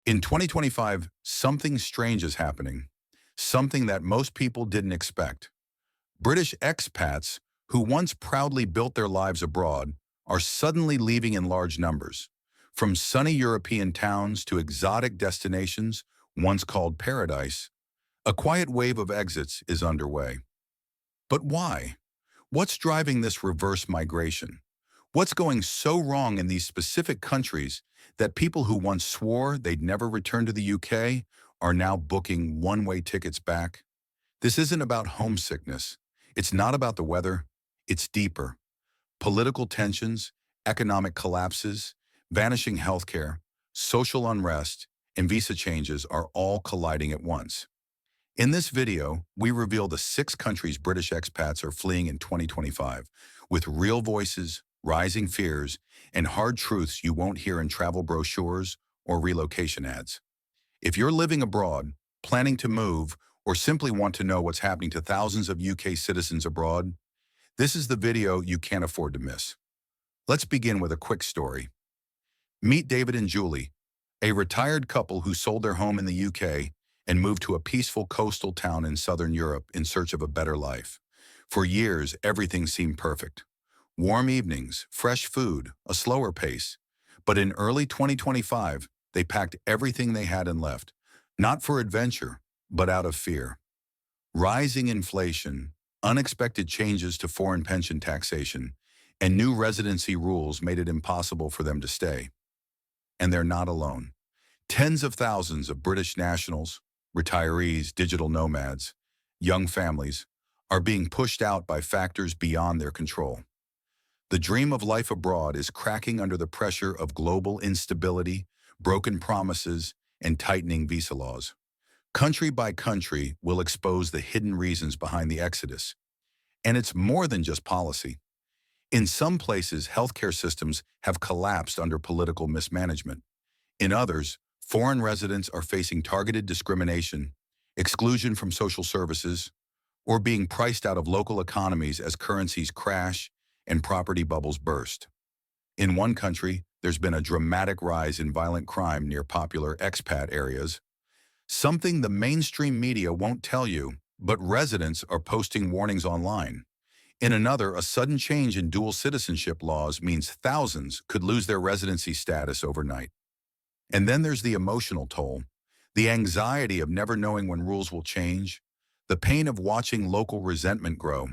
In 2025, something strange is happening, something that most people didn't expect. British expats who once proudly built their lives abroad are suddenly leaving in large numbers. From sunny European towns to exotic destinations once called paradise, a quiet wave of exits is underway. But why? What's driving this reverse migration? What's going so wrong in these specific countries that people who once swore they'd never return to the UK are now booking one-way tickets back? This isn't about homesickness. It's not about the weather. It's deeper. Political tensions, economic collapses, vanishing healthcare, social unrest, and visa changes are all colliding at once. In this video, we reveal the 6 countries British expats are fleeing in 2025, with real voices, rising fears, and hard truths you won't hear in travel brochures or relocation ads. If you're living abroad, planning to move, or simply want to know what's happening to thousands of UK citizens abroad, this is the video you can't afford to miss. Let's begin with a quick story. Meet David and Julie, a retired couple who sold their home in the UK and moved to a peaceful coastal town in southern Europe in search of a better life. For years, everything seemed perfect. Warm evenings, fresh food, a slower pace. But in early 2025, they packed everything they had and left, not for adventure, but out of fear. Rising inflation, unexpected changes to foreign pension taxation, and new residency rules made it impossible for them to stay. And they're not alone. Tens of thousands of British nationals, retirees, digital nomads, young families are being pushed out by factors beyond their control. The dream of life abroad is cracking under the pressure of global instability, broken promises, and tightening visa laws. Country by country will expose the hidden reasons behind the exodus. And it's more than just policy. In some places, healthcare systems have collapsed under political mismanagement. In others, foreign residents are facing targeted discrimination, exclusion from social services, or being priced out of local economies as currencies crash and property bubbles burst. In one country, there's been a dramatic rise in violent crime near popular expat areas, something the mainstream media won't tell you, but residents are posting warnings online. In another, a sudden change in dual citizenship laws means thousands could lose their residency status overnight. And then there's the emotional toll, the anxiety of never knowing when rules will change, the pain of watching local resentment grow,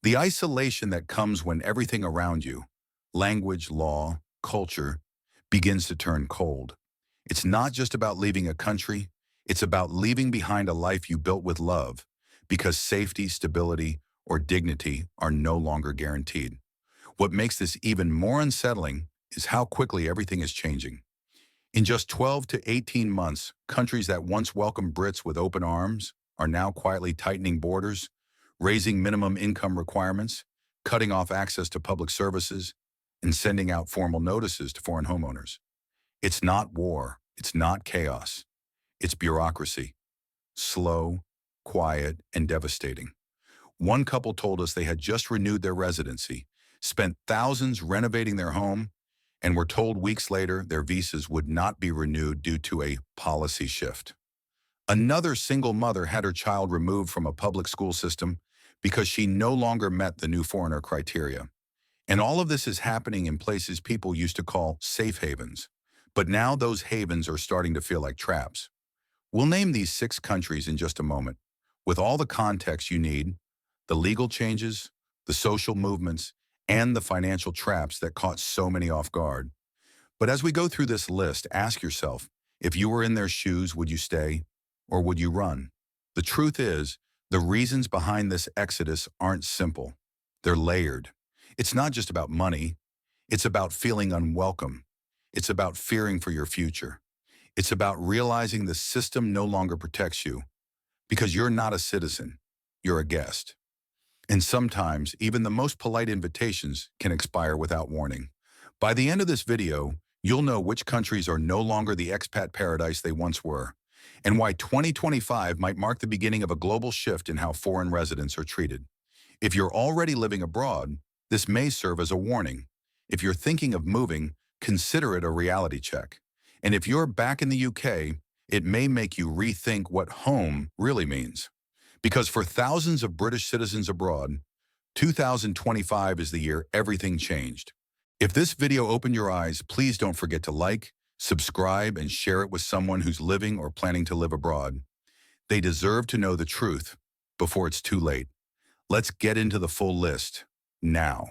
the isolation that comes when everything around you, language, law, culture, begins to turn cold. It's not just about leaving a country, it's about leaving behind a life you built with love, because safety, stability, or dignity are no longer guaranteed. What makes this even more unsettling is how quickly everything is changing. In just 12 to 18 months, countries that once welcomed Brits with open arms are now quietly tightening borders, raising minimum income requirements, cutting off access to public services, and sending out formal notices to foreign homeowners. It's not war, it's not chaos, it's bureaucracy. Slow, quiet, and devastating. One couple told us they had just renewed their residency, spent thousands renovating their home, and were told weeks later their visas would not be renewed due to a policy shift. Another single mother had her child removed from a public school system because she no longer met the new foreigner criteria. And all of this is happening in places people used to call safe havens. But now those havens are starting to feel like traps. We'll name these 6 countries in just a moment, with all the context you need, the legal changes, the social movements, and the financial traps that caught so many off guard. But as we go through this list, ask yourself, if you were in their shoes, would you stay or would you run? The truth is, the reasons behind this exodus aren't simple. They're layered. It's not just about money. It's about feeling unwelcome. It's about fearing for your future. It's about realizing the system no longer protects you because you're not a citizen, you're a guest. And sometimes, even the most polite invitations can expire without warning. By the end of this video, you'll know which countries are no longer the expat paradise they once were, and why 2025 might mark the beginning of a global shift in how foreign residents are treated. If you're already living abroad, this may serve as a warning. If you're thinking of moving, consider it a reality check. And if you're back in the UK, it may make you rethink what home really means. Because for thousands of British citizens abroad, 2025 is the year everything changed. If this video opened your eyes, please don't forget to like, subscribe, and share it with someone who's living or planning to live abroad. They deserve to know the truth before it's too late. Let's get into the full list now.